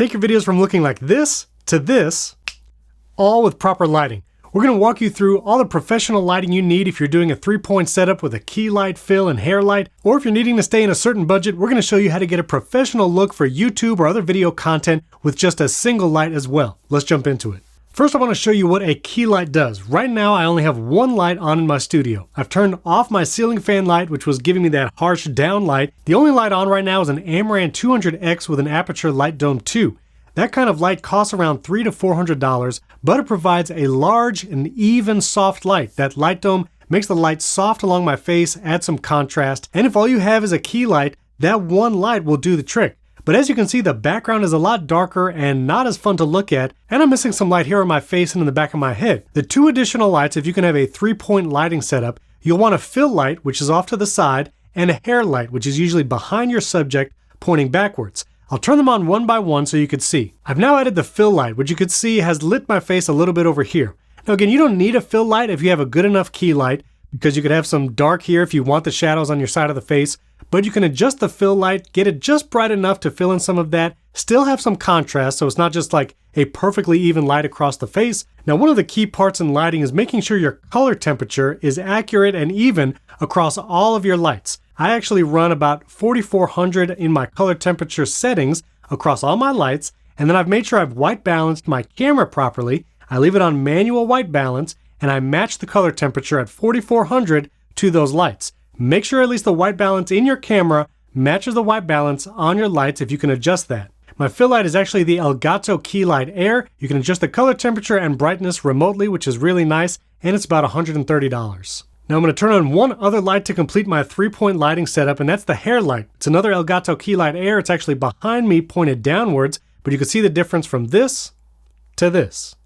Take your videos from looking like this to this, all with proper lighting. We're going to walk you through all the professional lighting you need if you're doing a 3-point setup with a key light, fill, and hair light, or if you're needing to stay in a certain budget, we're going to show you how to get a professional look for YouTube or other video content with just a single light as well. Let's jump into it. First, I want to show you what a key light does. Right now, I only have one light on in my studio. I've turned off my ceiling fan light, which was giving me that harsh down light. The only light on right now is an Amaran 200X with an Aputure Light Dome 2. That kind of light costs around $300 to $400, but it provides a large and even soft light. That light dome makes the light soft along my face, adds some contrast, and if all you have is a key light, that one light will do the trick. But as you can see, the background is a lot darker and not as fun to look at, and I'm missing some light here on my face and in the back of my head. The two additional lights, if you can have a 3-point lighting setup, you'll want a fill light, which is off to the side, and a hair light, which is usually behind your subject, pointing backwards. I'll turn them on one by one so you can see. I've now added the fill light, which you can see has lit my face a little bit over here. Now again, you don't need a fill light if you have a good enough key light, because you could have some dark here if you want the shadows on your side of the face, but you can adjust the fill light, get it just bright enough to fill in some of that, still have some contrast so it's not just like a perfectly even light across the face. Now one of the key parts in lighting is making sure your color temperature is accurate and even across all of your lights. I actually run about 4400 in my color temperature settings across all my lights, and then I've made sure I've white balanced my camera properly. I leave it on manual white balance, and I match the color temperature at 4400 to those lights. Make sure at least the white balance in your camera matches the white balance on your lights if you can adjust that. My fill light is actually the Elgato Key Light Air. You can adjust the color temperature and brightness remotely, which is really nice, and it's about $130. Now I'm going to turn on one other light to complete my 3-point lighting setup, and that's the hair light. It's another Elgato Key Light Air. It's actually behind me, pointed downwards, but you can see the difference from this to this.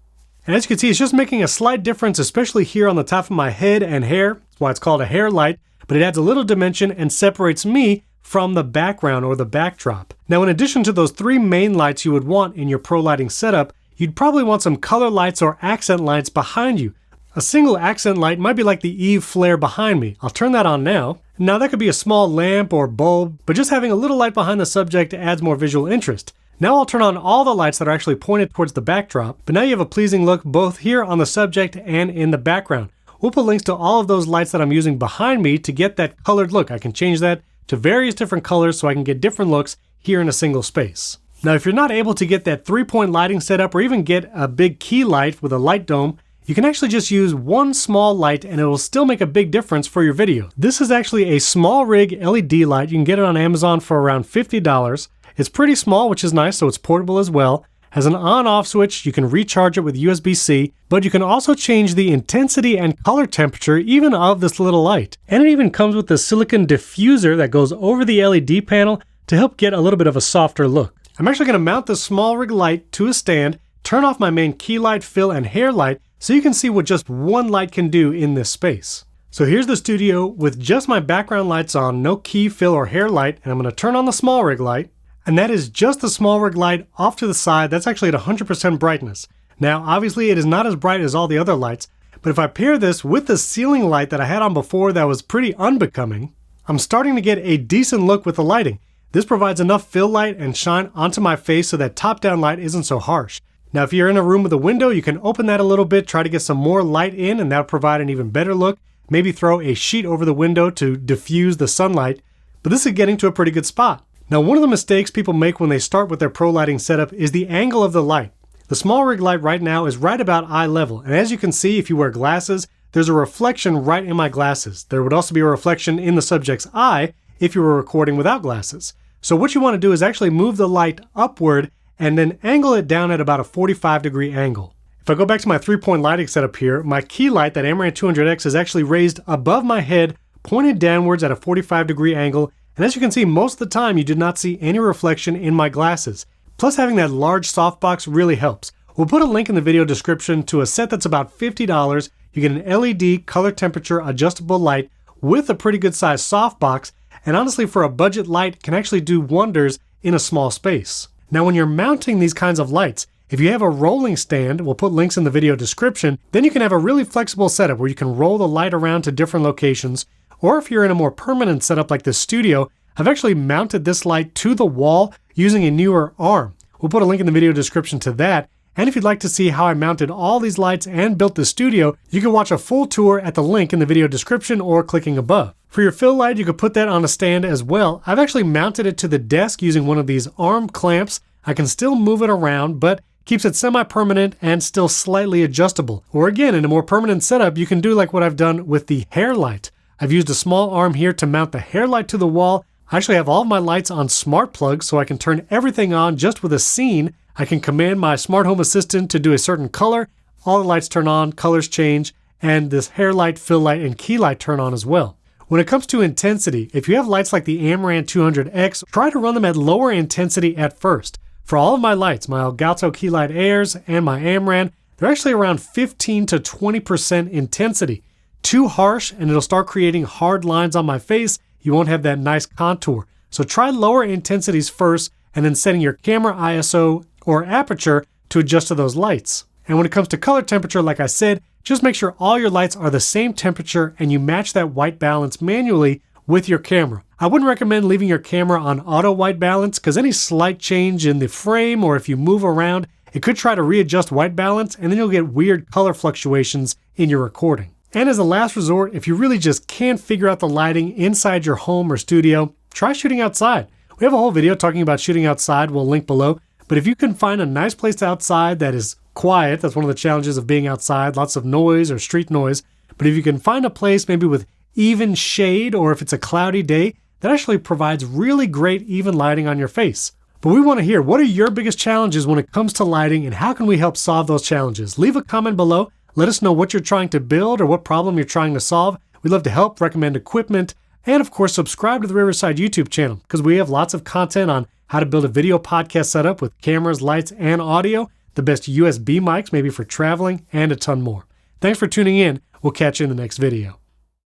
And as you can see, it's just making a slight difference, especially here on the top of my head and hair. That's why it's called a hair light, but it adds a little dimension and separates me from the background or the backdrop. Now in addition to those 3 main lights you would want in your pro lighting setup, you'd probably want some color lights or accent lights behind you. A single accent light might be like the Eve flare behind me. I'll turn that on now. Now that could be a small lamp or bulb, but just having a little light behind the subject adds more visual interest. Now I'll turn on all the lights that are actually pointed towards the backdrop, but now you have a pleasing look both here on the subject and in the background. We'll put links to all of those lights that I'm using behind me to get that colored look. I can change that to various different colors so I can get different looks here in a single space. Now if you're not able to get that 3-point lighting setup or even get a big key light with a light dome, you can actually just use one small light and it will still make a big difference for your video. This is actually a SmallRig LED light. You can get it on Amazon for around $50. It's pretty small, which is nice, so it's portable as well. Has an on-off switch, you can recharge it with USB-C, but you can also change the intensity and color temperature even of this little light. And it even comes with the silicone diffuser that goes over the LED panel to help get a little bit of a softer look. I'm actually going to mount the SmallRig light to a stand, turn off my main key light, fill, and hair light, so you can see what just one light can do in this space. So here's the studio with just my background lights on, no key, fill, or hair light, and I'm going to turn on the SmallRig light, and that is just the SmallRig light off to the side. That's actually at 100% brightness. Now obviously it is not as bright as all the other lights, but if I pair this with the ceiling light that I had on before that was pretty unbecoming, I'm starting to get a decent look with the lighting. This provides enough fill light and shine onto my face so that top-down light isn't so harsh. Now if you're in a room with a window, you can open that a little bit, try to get some more light in, and that'll provide an even better look. Maybe throw a sheet over the window to diffuse the sunlight, but this is getting to a pretty good spot. Now one of the mistakes people make when they start with their pro lighting setup is the angle of the light. The SmallRig light right now is right about eye level, and as you can see if you wear glasses, there's a reflection right in my glasses. There would also be a reflection in the subject's eye if you were recording without glasses. So what you want to do is actually move the light upward and then angle it down at about a 45-degree angle. If I go back to my 3-point lighting setup here, my key light, that Amaran 200X, is actually raised above my head, pointed downwards at a 45-degree angle, and as you can see, most of the time you did not see any reflection in my glasses. Plus having that large softbox really helps. We'll put a link in the video description to a set that's about $50. You get an LED color temperature adjustable light with a pretty good sized softbox, and honestly for a budget light can actually do wonders in a small space. Now when you're mounting these kinds of lights, if you have a rolling stand, we'll put links in the video description, then you can have a really flexible setup where you can roll the light around to different locations. Or if you're in a more permanent setup like this studio, I've actually mounted this light to the wall using a Neewer arm. We'll put a link in the video description to that. And if you'd like to see how I mounted all these lights and built the studio, you can watch a full tour at the link in the video description or clicking above. For your fill light, you could put that on a stand as well. I've actually mounted it to the desk using one of these arm clamps. I can still move it around, but keeps it semi-permanent and still slightly adjustable. Or again, in a more permanent setup, you can do like what I've done with the hair light. I've used a small arm here to mount the hair light to the wall. I actually have all of my lights on smart plugs, so I can turn everything on just with a scene. I can command my smart home assistant to do a certain color. All the lights turn on, colors change, and this hair light, fill light, and key light turn on as well. When it comes to intensity, if you have lights like the Amaran 200X, try to run them at lower intensity at first. For all of my lights, my Elgato Key Light Airs and my Amaran, they're actually around 15 to 20% intensity. Too harsh and it'll start creating hard lines on my face. You won't have that nice contour. So try lower intensities first and then setting your camera ISO or aperture to adjust to those lights. And when it comes to color temperature, like I said, just make sure all your lights are the same temperature and you match that white balance manually with your camera. I wouldn't recommend leaving your camera on auto white balance because any slight change in the frame or if you move around, it could try to readjust white balance and then you'll get weird color fluctuations in your recording. And as a last resort, if you really just can't figure out the lighting inside your home or studio, try shooting outside. We have a whole video talking about shooting outside, we'll link below. But if you can find a nice place outside that is quiet, that's one of the challenges of being outside, lots of noise or street noise. But if you can find a place maybe with even shade or if it's a cloudy day, that actually provides really great even lighting on your face. But we want to hear, what are your biggest challenges when it comes to lighting and how can we help solve those challenges? Leave a comment below. Let us know what you're trying to build or what problem you're trying to solve. We'd love to help, recommend equipment, and of course, subscribe to the Riverside YouTube channel because we have lots of content on how to build a video podcast setup with cameras, lights, and audio, the best USB mics, maybe for traveling, and a ton more. Thanks for tuning in. We'll catch you in the next video.